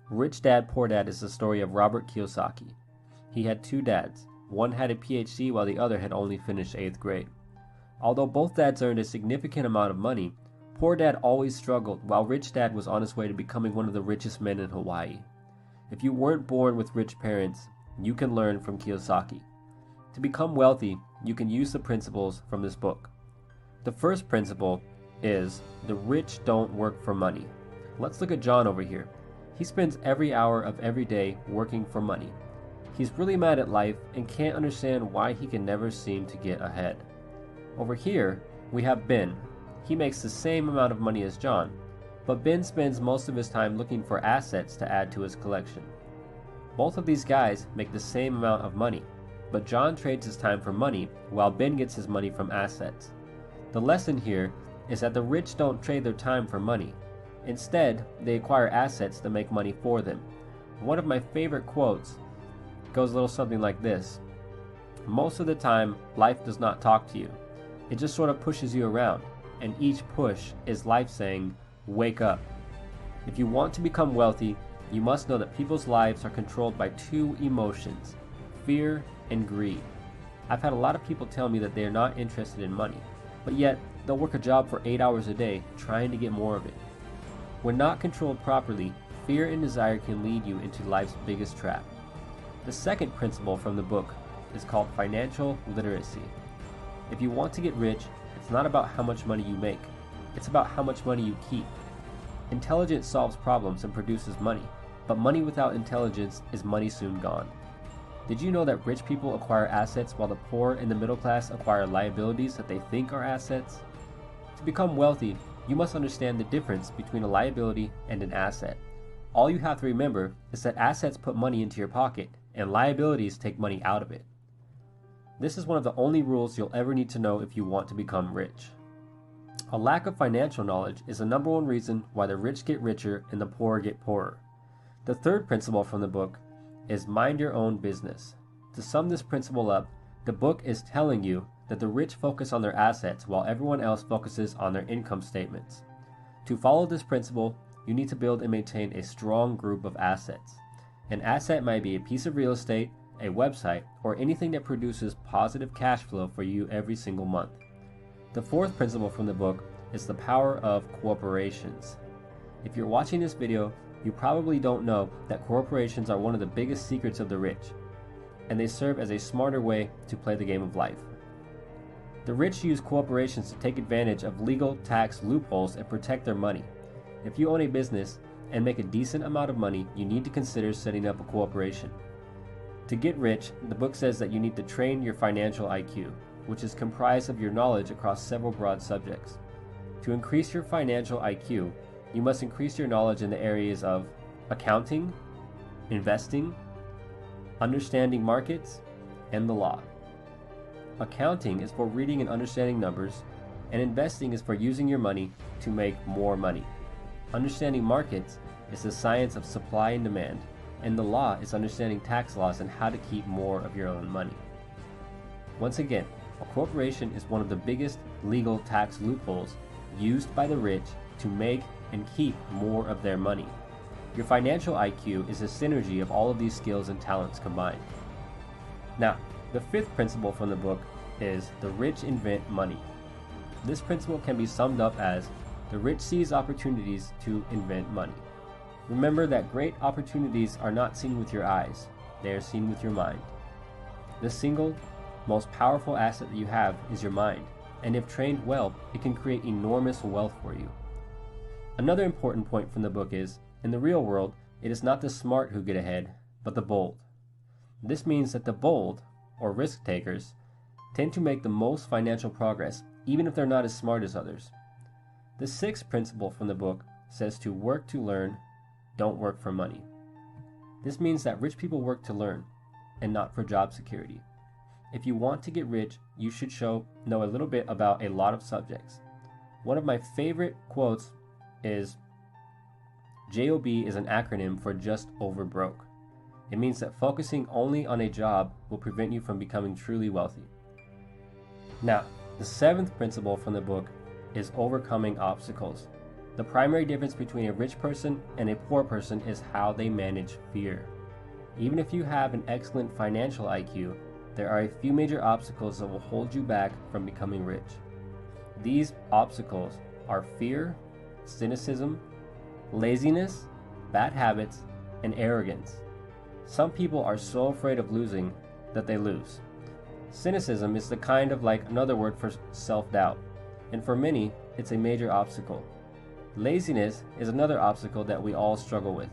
Rich Dad, Poor Dad is the story of Robert Kiyosaki. He had two dads. One had a PhD while the other had only finished 8th grade. Although both dads earned a significant amount of money, Poor Dad always struggled while Rich Dad was on his way to becoming one of the richest men in Hawaii. If you weren't born with rich parents, you can learn from Kiyosaki. To become wealthy, you can use the principles from this book. The first principle is the rich don't work for money. Let's look at John over here. He spends every hour of every day working for money. He's really mad at life and can't understand why he can never seem to get ahead. Over here, we have Ben. He makes the same amount of money as John, but Ben spends most of his time looking for assets to add to his collection. Both of these guys make the same amount of money, but John trades his time for money while Ben gets his money from assets. The lesson here is that the rich don't trade their time for money. Instead, they acquire assets to make money for them. One of my favorite quotes goes a little something like this. Most of the time, life does not talk to you. It just sort of pushes you around, and each push is life saying, wake up. If you want to become wealthy, you must know that people's lives are controlled by two emotions, fear and greed. I've had a lot of people tell me that they are not interested in money, but yet they'll work a job for 8 hours a day trying to get more of it. When not controlled properly, fear and desire can lead you into life's biggest trap. The second principle from the book is called financial literacy. If you want to get rich, it's not about how much money you make. It's about how much money you keep. Intelligence solves problems and produces money, but money without intelligence is money soon gone. Did you know that rich people acquire assets while the poor and the middle class acquire liabilities that they think are assets? To become wealthy, you must understand the difference between a liability and an asset. All you have to remember is that assets put money into your pocket, and liabilities take money out of it. This is one of the only rules you'll ever need to know if you want to become rich. A lack of financial knowledge is the number one reason why the rich get richer and the poor get poorer. The third principle from the book is mind your own business. To sum this principle up, the book is telling you that the rich focus on their assets while everyone else focuses on their income statements. To follow this principle, you need to build and maintain a strong group of assets. An asset might be a piece of real estate, a website, or anything that produces positive cash flow for you every single month. The fourth principle from the book is the power of corporations. If you're watching this video, you probably don't know that corporations are one of the biggest secrets of the rich, and they serve as a smarter way to play the game of life. The rich use corporations to take advantage of legal tax loopholes and protect their money. If you own a business and make a decent amount of money, you need to consider setting up a corporation. To get rich, the book says that you need to train your financial IQ, which is comprised of your knowledge across several broad subjects. To increase your financial IQ, you must increase your knowledge in the areas of accounting, investing, understanding markets, and the law. Accounting is for reading and understanding numbers, and investing is for using your money to make more money. Understanding markets is the science of supply and demand, and the law is understanding tax laws and how to keep more of your own money. Once again, a corporation is one of the biggest legal tax loopholes used by the rich to make and keep more of their money. Your financial IQ is a synergy of all of these skills and talents combined. Now, the fifth principle from the book is the rich invent money. This principle can be summed up as the rich seize opportunities to invent money. Remember that great opportunities are not seen with your eyes, they are seen with your mind. The single most powerful asset that you have is your mind, and if trained well, it can create enormous wealth for you. Another important point from the book is, in the real world, it is not the smart who get ahead, but the bold. This means that the bold, or risk takers, tend to make the most financial progress, even if they're not as smart as others. The sixth principle from the book says to work to learn, don't work for money. This means that rich people work to learn, and not for job security. If you want to get rich, you should know a little bit about a lot of subjects. One of my favorite quotes is, JOB is an acronym for just over broke. It means that focusing only on a job will prevent you from becoming truly wealthy. Now, the seventh principle from the book is overcoming obstacles. The primary difference between a rich person and a poor person is how they manage fear. Even if you have an excellent financial IQ, there are a few major obstacles that will hold you back from becoming rich. These obstacles are fear, cynicism, laziness, bad habits, and arrogance. Some people are so afraid of losing that they lose. Cynicism is the kind of like another word for self-doubt, and for many, it's a major obstacle. Laziness is another obstacle that we all struggle with.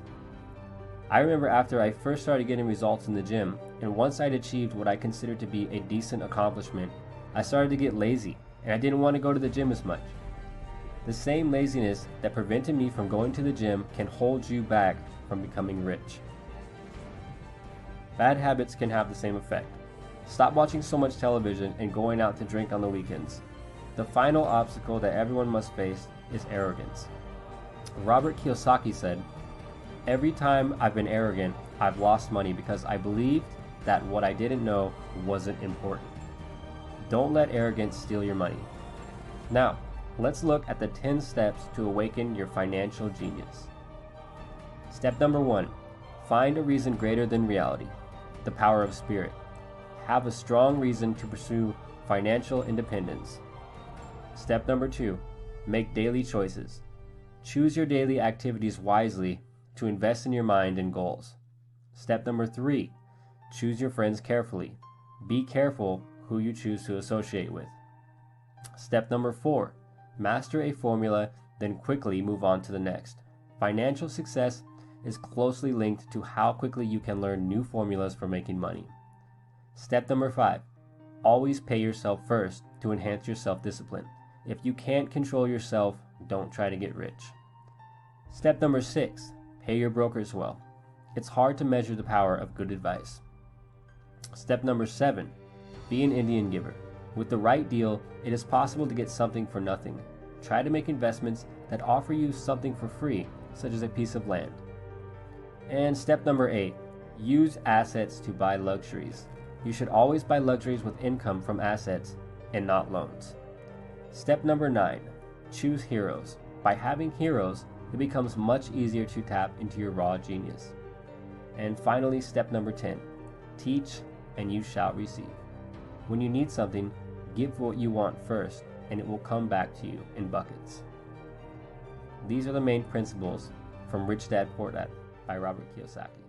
I remember after I first started getting results in the gym, and once I'd achieved what I considered to be a decent accomplishment, I started to get lazy, and I didn't want to go to the gym as much. The same laziness that prevented me from going to the gym can hold you back from becoming rich. Bad habits can have the same effect. Stop watching so much television and going out to drink on the weekends. The final obstacle that everyone must face is arrogance. Robert Kiyosaki said, "Every time I've been arrogant, I've lost money because I believed that what I didn't know wasn't important." Don't let arrogance steal your money. Now, let's look at the 10 steps to awaken your financial genius. Step number 1, find a reason greater than reality, the power of spirit. Have a strong reason to pursue financial independence. Step number 2, make daily choices. Choose your daily activities wisely to invest in your mind and goals. Step number 3, choose your friends carefully. Be careful who you choose to associate with. Step number 4, master a formula, then quickly move on to the next. Financial success is closely linked to how quickly you can learn new formulas for making money. Step number 5, always pay yourself first to enhance your self-discipline. If you can't control yourself, don't try to get rich. Step number 6, pay your brokers well. It's hard to measure the power of good advice. Step number 7, be an Indian giver. With the right deal, it is possible to get something for nothing. Try to make investments that offer you something for free, such as a piece of land. And step number 8, use assets to buy luxuries. You should always buy luxuries with income from assets and not loans. Step number 9, choose heroes. By having heroes, it becomes much easier to tap into your raw genius. And finally, step number 10, teach and you shall receive. When you need something, give what you want first, and it will come back to you in buckets. These are the main principles from Rich Dad Poor Dad by Robert Kiyosaki.